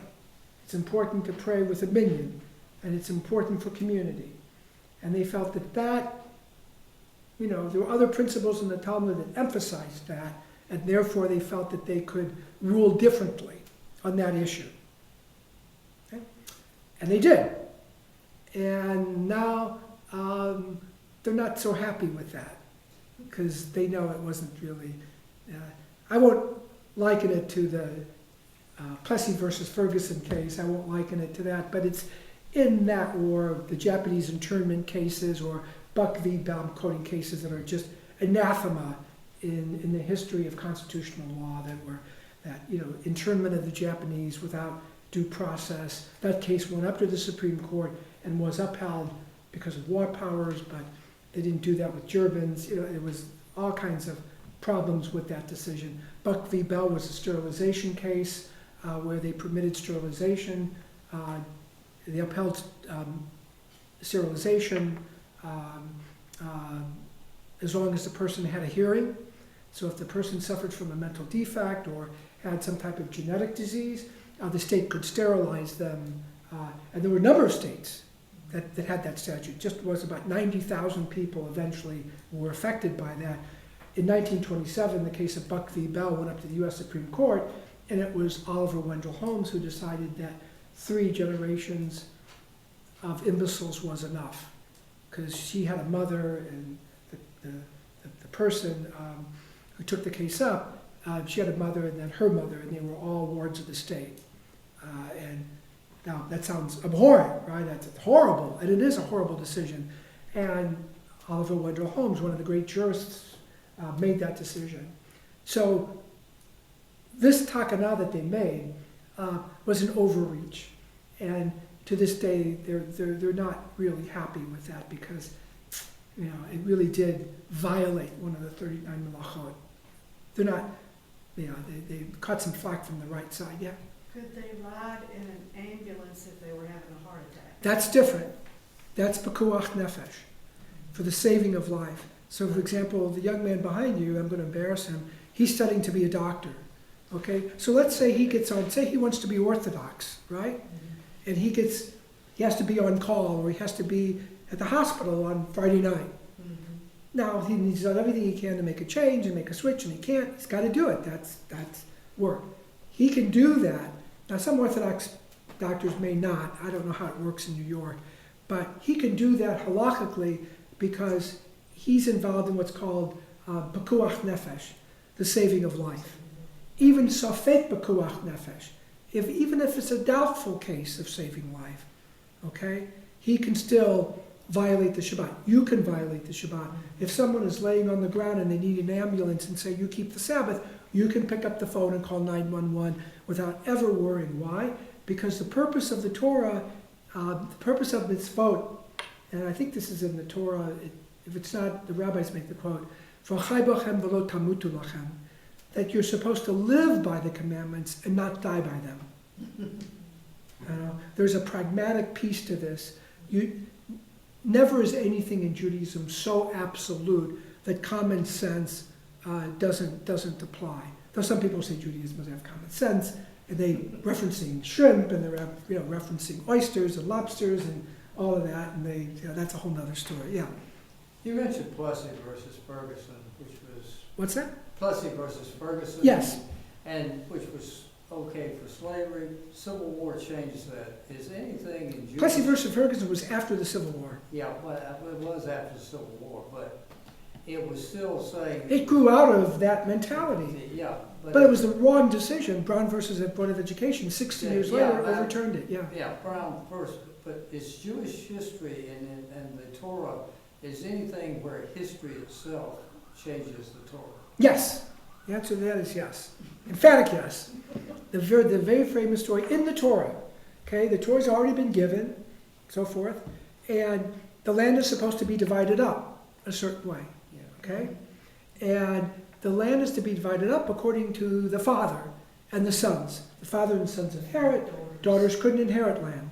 It's important to pray with a minyan, and it's important for community. And they felt that there were other principles in the Talmud that emphasized that, and therefore they felt that they could rule differently on that issue. Okay? And they did. And now they're not so happy with that, because they know it wasn't really... I won't liken it to the Plessy versus Ferguson case. I won't liken it to that, but it's in that, or the Japanese internment cases, or Buck v. Baum quoting cases that are just anathema in the history of constitutional law, internment of the Japanese without due process. That case went up to the Supreme Court and was upheld because of war powers, but they didn't do that with Germans. It was all kinds of problems with that decision. Buck v. Bell was a sterilization case where they permitted sterilization. They upheld sterilization as long as the person had a hearing. So if the person suffered from a mental defect or had some type of genetic disease, the state could sterilize them. And there were a number of states that had that statute. Just was about 90,000 people eventually were affected by that. In 1927, the case of Buck v. Bell went up to the U.S. Supreme Court, and it was Oliver Wendell Holmes who decided that 3 generations of imbeciles was enough, because she had a mother, and the person who took the case up, she had a mother and then her mother, and they were all wards of the state. And now that sounds abhorrent, right? That's horrible, and it is a horrible decision. And Oliver Wendell Holmes, one of the great jurists, made that decision. So this takana that they made was an overreach, and to this day they're not really happy with that, because it really did violate one of the 39 melachot. They're not, they caught some flack from the right side. Yeah. Could they ride in an ambulance if they were having a heart attack? That's different. That's pekuach nefesh, for the saving of life. So, for example, the young man behind you, I'm going to embarrass him, he's studying to be a doctor. Okay? So let's say he gets on, say he wants to be Orthodox, right? Mm-hmm. And he has to be on call, or he has to be at the hospital on Friday night. Mm-hmm. Now, he's done everything he can to make a change and make a switch, and he can't. He's got to do it. That's work. He can do that. Now, some Orthodox doctors may not. I don't know how it works in New York. But he can do that halakhically because he's involved in what's called pekuach nefesh, the saving of life. Even safek pekuach nefesh, even if it's a doubtful case of saving life, okay, he can still violate the Shabbat. You can violate the Shabbat. If someone is laying on the ground and they need an ambulance and say, you keep the Sabbath, you can pick up the phone and call 911 without ever worrying. Why? Because the purpose of the Torah, the purpose of mitzvot, and I think this is in the Torah, if it's not, the rabbis make the quote, "V'chai bachem v'lo tamutu lachem," that you're supposed to live by the commandments and not die by them. There's a pragmatic piece to this. Never is anything in Judaism so absolute that common sense doesn't apply. Though some people say Judaism doesn't have common sense, and they referencing shrimp, and they're referencing oysters and lobsters and all of that, and that's a whole other story. Yeah. You mentioned Plessy versus Ferguson, which was... What's that? Plessy versus Ferguson? Yes. And which was okay for slavery. Civil War changed that. Is anything in Judaism... Plessy versus Ferguson was after the Civil War. Yeah, but it was after the Civil War, but it was still saying... It grew out of that mentality. Yeah. But it was the wrong decision. Brown versus the Board of Education, 60 years later, that, overturned it. Yeah. Yeah, Brown first, but it's Jewish history and the Torah. Is anything where history itself changes the Torah? Yes. The answer to that is yes. Emphatic yes. The very famous story in the Torah. Okay, the Torah's already been given, so forth, and the land is supposed to be divided up a certain way. Okay, and the land is to be divided up according to the father and the sons. The father and the sons inherit. Daughters couldn't inherit land.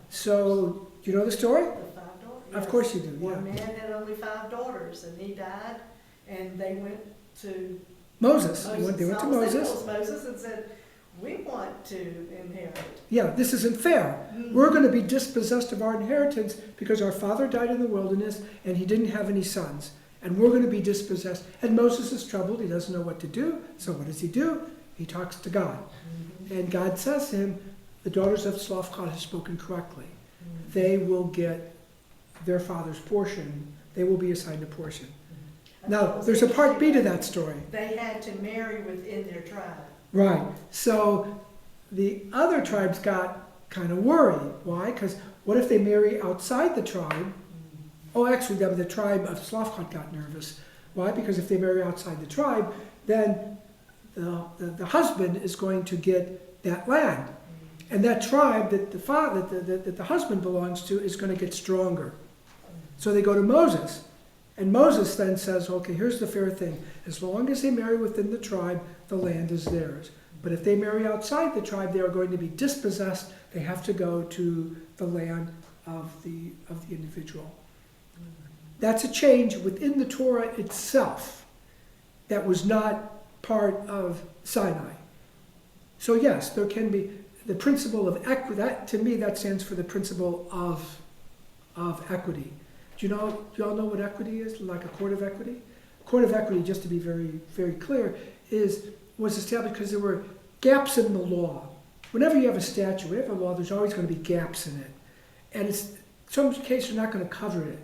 So, do you know the story? The 5 daughters? Of course you do. Yeah. One man had only 5 daughters, and he died, and they went to Moses. They went to Moses. Moses and said, "We want to inherit." Yeah, this isn't fair. We're going to be dispossessed of our inheritance because our father died in the wilderness and he didn't have any sons. And we're going to be dispossessed. And Moses is troubled. He doesn't know what to do. So what does he do? He talks to God. And God says to him, the daughters of Tzlafchad have spoken correctly. They will get their father's portion. They will be assigned a portion. Now, there's a part B to that story. They had to marry within their tribe. Right. So the other tribes got kind of worried. Why? Because what if they marry outside the tribe? Oh, actually, the tribe of Tzlafchad got nervous. Why? Because if they marry outside the tribe, then the husband is going to get that land. And that tribe that the husband belongs to is going to get stronger. So they go to Moses. And Moses then says, okay, here's the fair thing. As long as they marry within the tribe, the land is theirs. But if they marry outside the tribe, they are going to be dispossessed. They have to go to the land of the individual. That's a change within the Torah itself that was not part of Sinai. So yes, there can be the principle of equity. That, to me, that stands for the principle of equity. Do you all know what equity is? Like a court of equity? A court of equity, just to be very, very clear, was established because there were gaps in the law. Whenever you have a statute, whenever a law, there's always going to be gaps in it. And some cases are not going to cover it.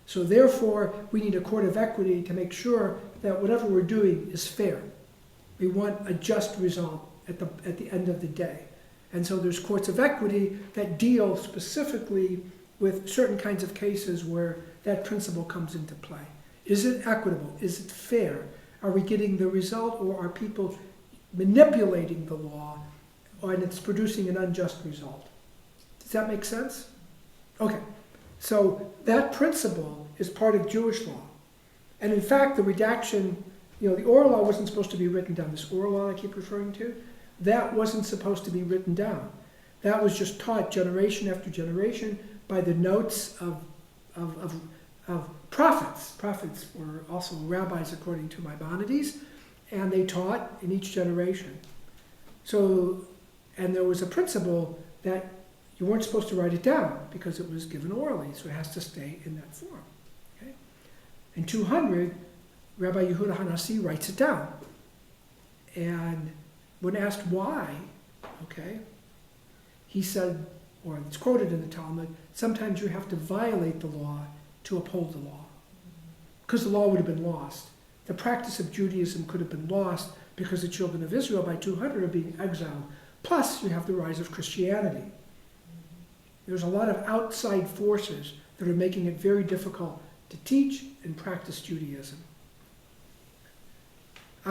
So therefore, we need a court of equity to make sure that whatever we're doing is fair. We want a just result at the end of the day. And so there's courts of equity that deal specifically with certain kinds of cases where that principle comes into play. Is it equitable? Is it fair? Are we getting the result, or are people manipulating the law and it's producing an unjust result? Does that make sense? Okay, so that principle is part of Jewish law. And in fact, the redaction, the oral law wasn't supposed to be written down. This oral law I keep referring to, that wasn't supposed to be written down. That was just taught generation after generation by the notes of prophets. Prophets were also rabbis according to Maimonides, and they taught in each generation. So, and there was a principle that you weren't supposed to write it down because it was given orally, so it has to stay in that form. Okay? In 200, Rabbi Yehuda Hanassi writes it down. And when asked why, okay, he said, or it's quoted in the Talmud, sometimes you have to violate the law to uphold the law, because the law would have been lost. The practice of Judaism could have been lost because the children of Israel by 200 are being exiled. Plus, you have the rise of Christianity. There's a lot of outside forces that are making it very difficult to teach and practice Judaism.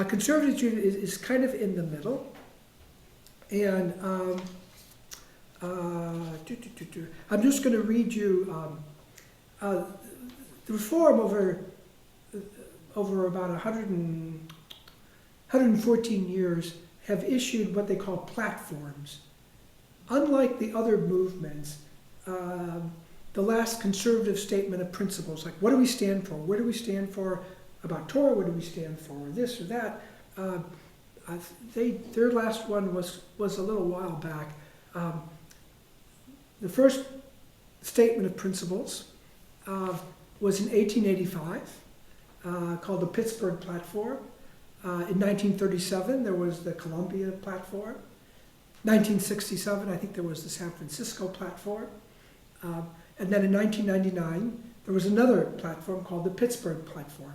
Conservative Judaism is kind of in the middle. And I'm just going to read you the Reform over about 114 years have issued what they call platforms. Unlike the other movements, the last conservative statement of principles, like what do we stand for? Where do we stand for about Torah? What do we stand for? This or that? Their last one was a little while back. The first statement of principles was in 1885, called the Pittsburgh Platform. In 1937, there was the Columbia Platform. 1967, I think there was the San Francisco Platform. And then in 1999, there was another platform called the Pittsburgh Platform.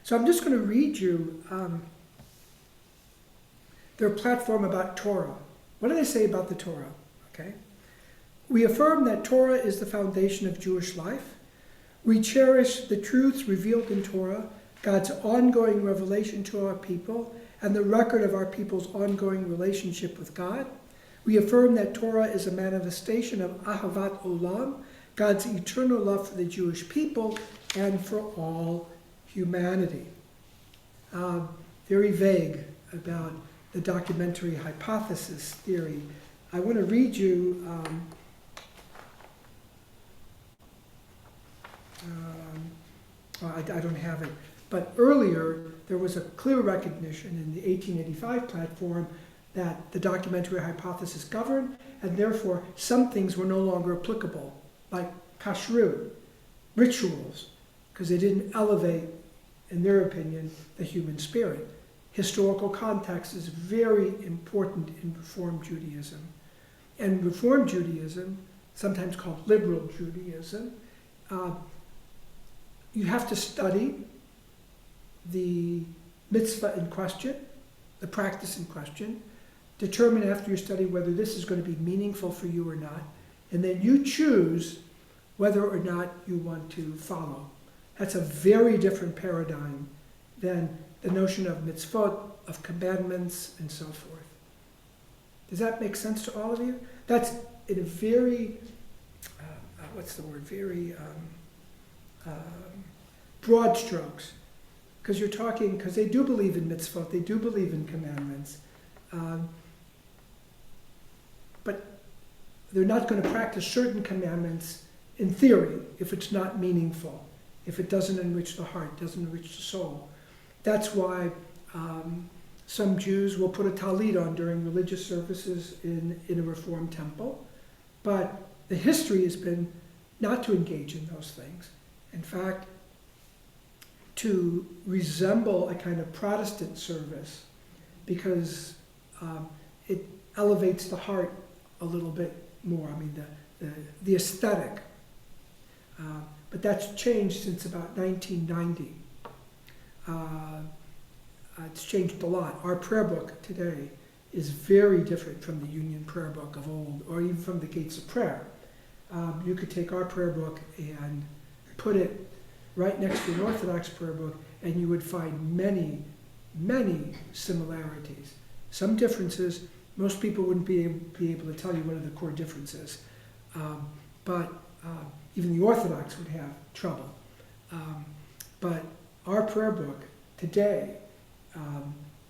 So I'm just going to read you their platform about Torah. What do they say about the Torah? Okay. We affirm that Torah is the foundation of Jewish life. We cherish the truths revealed in Torah, God's ongoing revelation to our people, and the record of our people's ongoing relationship with God. We affirm that Torah is a manifestation of Ahavat Olam, God's eternal love for the Jewish people and for all humanity. Very vague about the documentary hypothesis theory. I want to read you I don't have it, but earlier there was a clear recognition in the 1885 platform that the documentary hypothesis governed, and therefore some things were no longer applicable, like kashrut, rituals, because they didn't elevate, in their opinion, the human spirit. Historical context is very important in Reform Judaism. And Reform Judaism, sometimes called liberal Judaism, you have to study the mitzvah in question, the practice in question, determine after your study whether this is going to be meaningful for you or not, and then you choose whether or not you want to follow. That's a very different paradigm than the notion of mitzvot, of commandments, and so forth. Does that make sense to all of you? That's in a very, very broad strokes. Because they do believe in mitzvot, they do believe in commandments. But they're not going to practice certain commandments in theory if it's not meaningful, if it doesn't enrich the heart, doesn't enrich the soul. That's why Some Jews will put a talit on during religious services in a Reformed temple. But the history has been not to engage in those things. In fact, to resemble a kind of Protestant service, because it elevates the heart a little bit more. I mean, the aesthetic. But that's changed since about 1990. It's changed a lot. Our prayer book today is very different from the Union prayer book of old, or even from the Gates of Prayer. You could take our prayer book and put it right next to an Orthodox prayer book, and you would find many, many similarities. Some differences. Most people wouldn't be able to tell you what are the core differences. But even the Orthodox would have trouble. But our prayer book today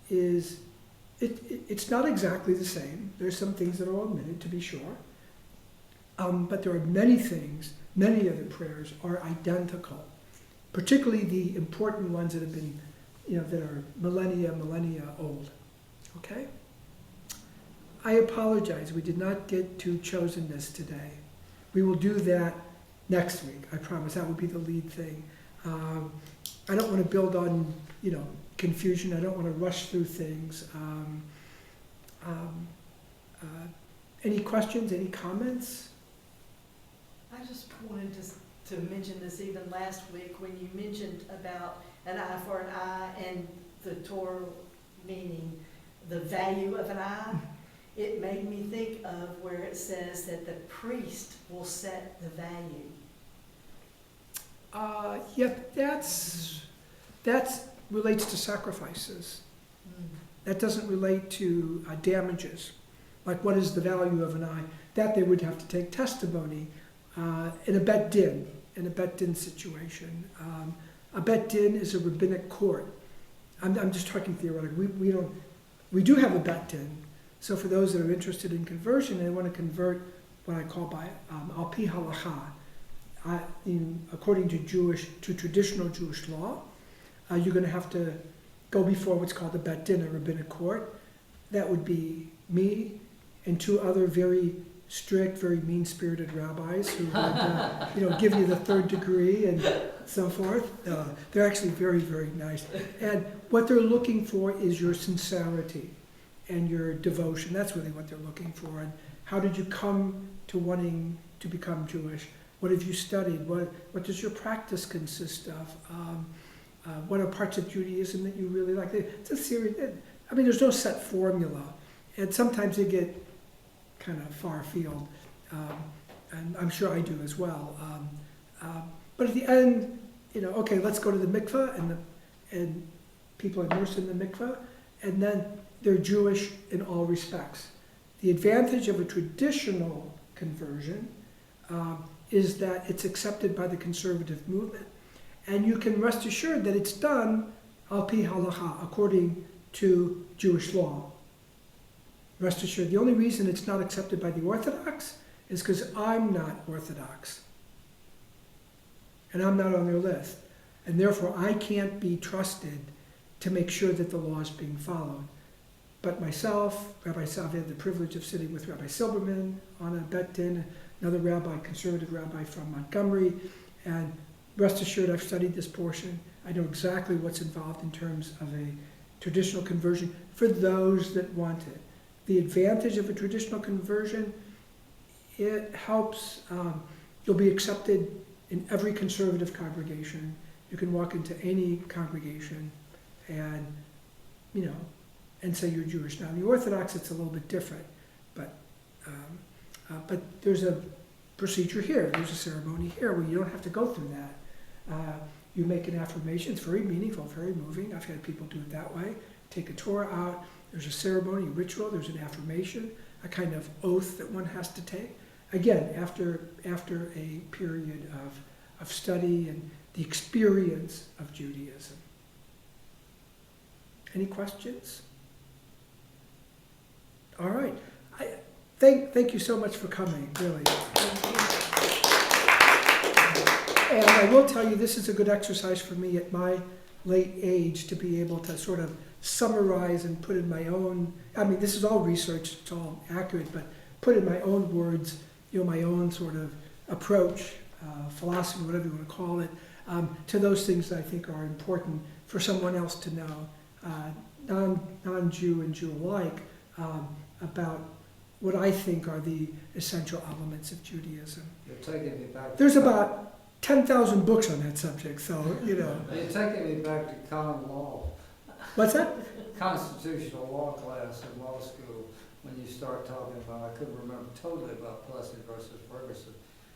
it's not exactly the same. There's some things that are omitted, to be sure. But there are many things, many of the prayers are identical, particularly the important ones that have been, that are millennia old. Okay? I apologize, we did not get to chosenness today. We will do that next week, I promise. That will be the lead thing. I don't want to build on, confusion. I don't want to rush through things. Any questions, any comments? I just wanted to mention this even last week when you mentioned about an eye for an eye and the Torah meaning the value of an eye. It made me think of where it says that the priest will set the value. Yeah, that relates to sacrifices. That doesn't relate to damages. Like, what is the value of an eye? That they would have to take testimony in a bet din situation. A bet din is a rabbinic court. I'm just talking theoretically. We do have a bet din. So for those that are interested in conversion and want to convert what I call by al pi halacha, according to traditional Jewish law, you're going to have to go before what's called a bet din, a rabbinic court. That would be me and two other very strict, very mean-spirited rabbis who would, give you the third degree and so forth. They're actually very, very nice. And what they're looking for is your sincerity and your devotion. That's really what they're looking for. And how did you come to wanting to become Jewish? What have you studied? What does your practice consist of? What are parts of Judaism that you really like? It's a series. There's no set formula. And sometimes they get kind of far afield. And I'm sure I do as well. But at the end, okay, let's go to the mikveh, and people are immersed in the mikveh, and then they're Jewish in all respects. The advantage of a traditional conversion is that it's accepted by the conservative movement. And you can rest assured that it's done al pi halacha, according to Jewish law. Rest assured. The only reason it's not accepted by the Orthodox is because I'm not Orthodox. And I'm not on their list. And therefore, I can't be trusted to make sure that the law is being followed. But myself, Rabbi Sav, had the privilege of sitting with Rabbi Silberman on a bet din, another rabbi, conservative rabbi from Montgomery, and rest assured I've studied this portion. I know exactly what's involved in terms of a traditional conversion for those that want it. The advantage of a traditional conversion, it helps, you'll be accepted in every conservative congregation. You can walk into any congregation and, and say you're Jewish. Now, in the Orthodox, it's a little bit different, but there's a procedure here. There's a ceremony here where you don't have to go through that. You make an affirmation. It's very meaningful, very moving. I've had people do it that way. Take a Torah out. There's a ceremony, a ritual. There's an affirmation, a kind of oath that one has to take. Again, after a period of study and the experience of Judaism. Any questions? All right. Thank you so much for coming, really. And I will tell you, this is a good exercise for me at my late age to be able to sort of summarize and put in my own, I mean, this is all research, it's all accurate, but put in my own words, my own sort of approach, philosophy, whatever you want to call it, to those things that I think are important for someone else to know, non-Jew and Jew alike, about what I think are the essential elements of Judaism. You're taking me back. There's about 10,000 books on that subject, so, You're taking me back to common law, What's that? constitutional law class in law school, when you start talking about, I couldn't remember totally about Plessy versus Ferguson,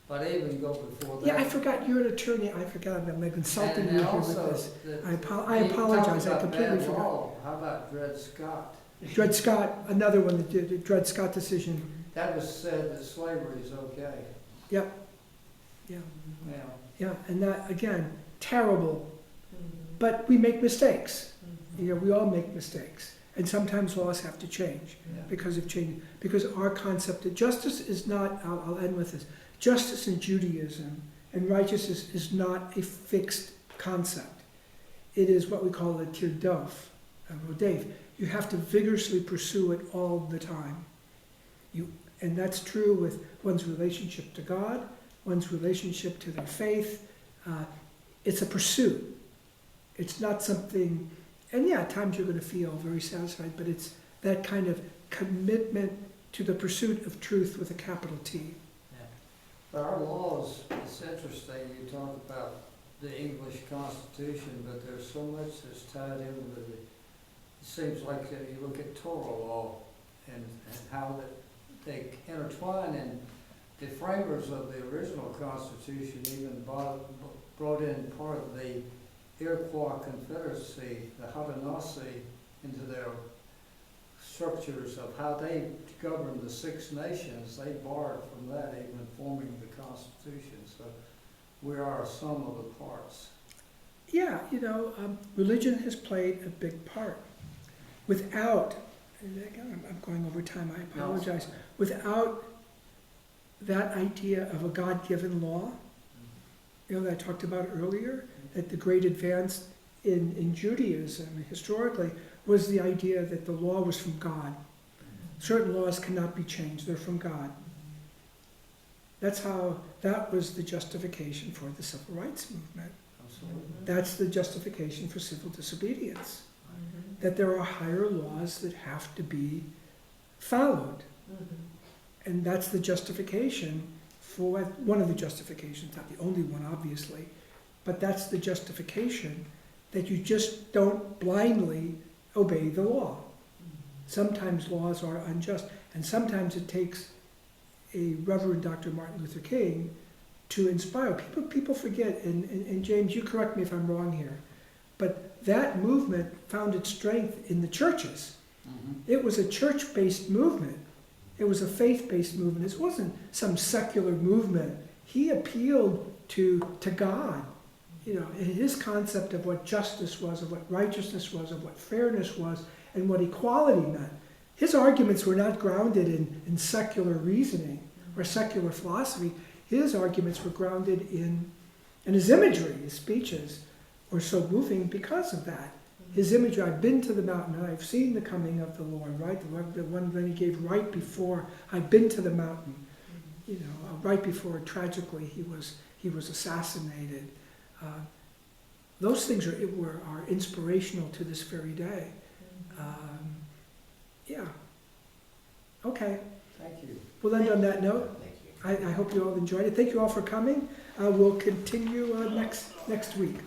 but I even go before that. Yeah, I forgot you're an attorney. I forgot I'm insulting you And here with also, this. that- I you talk apologize. I about completely bad forgot. law. How about Dred Scott? Dred Scott, another one, the Dred Scott decision. That was said that slavery is okay. Yeah, Yeah. yeah, and that, again, terrible. Mhm. But we make mistakes. Mhm. We all make mistakes. And sometimes laws have to change Yeah. because of change. Because our concept of justice is not, I'll end with this, justice in Judaism and righteousness is not a fixed concept. It is what we call a tirdof, a rodef. You have to vigorously pursue it all the time. And that's true with one's relationship to God, one's relationship to their faith. It's a pursuit. It's not something, and yeah, at times you're going to feel very satisfied, but it's that kind of commitment to the pursuit of truth with a capital T. But our laws, it's interesting, you talk about the English Constitution, but there's so much that's tied in with it. It seems like that you look at Torah law and how that they intertwine, and the framers of the original Constitution even brought in part of the Iroquois Confederacy, the Haudenosaunee, into their structures of how they govern the Six Nations. They borrowed from that, even forming the Constitution. So we are a sum of the parts. Yeah, religion has played a big part. Without, and again, I'm going over time, I apologize. Without that idea of a God-given law, that I talked about earlier, that the great advance in Judaism historically was the idea that the law was from God. Certain laws cannot be changed, they're from God. That was the justification for the civil rights movement. Absolutely. That's the justification for civil disobedience. Mhm. That there are higher laws that have to be followed. Mhm. And that's the justification for, one of the justifications, not the only one obviously, but that's the justification that you just don't blindly obey the law. Sometimes laws are unjust, and sometimes it takes a Reverend Dr. Martin Luther King to inspire. People forget, and James, you correct me if I'm wrong here, but that movement found its strength in the churches. It was a church-based movement. It was a faith-based movement. It wasn't some secular movement. He appealed to God, in his concept of what justice was, of what righteousness was, of what fairness was, and what equality meant. His arguments were not grounded in secular reasoning or secular philosophy. His arguments were grounded in his imagery. His speeches were so moving because of that. His imagery, I've been to the mountain and I've seen the coming of the Lord, right? The one that he gave right before, I've been to the mountain, right before tragically he was assassinated. Those things are inspirational to this very day. Yeah. Okay. Thank you. We'll end on that note. Thank you. I hope you all enjoyed it. Thank you all for coming. We'll continue next week.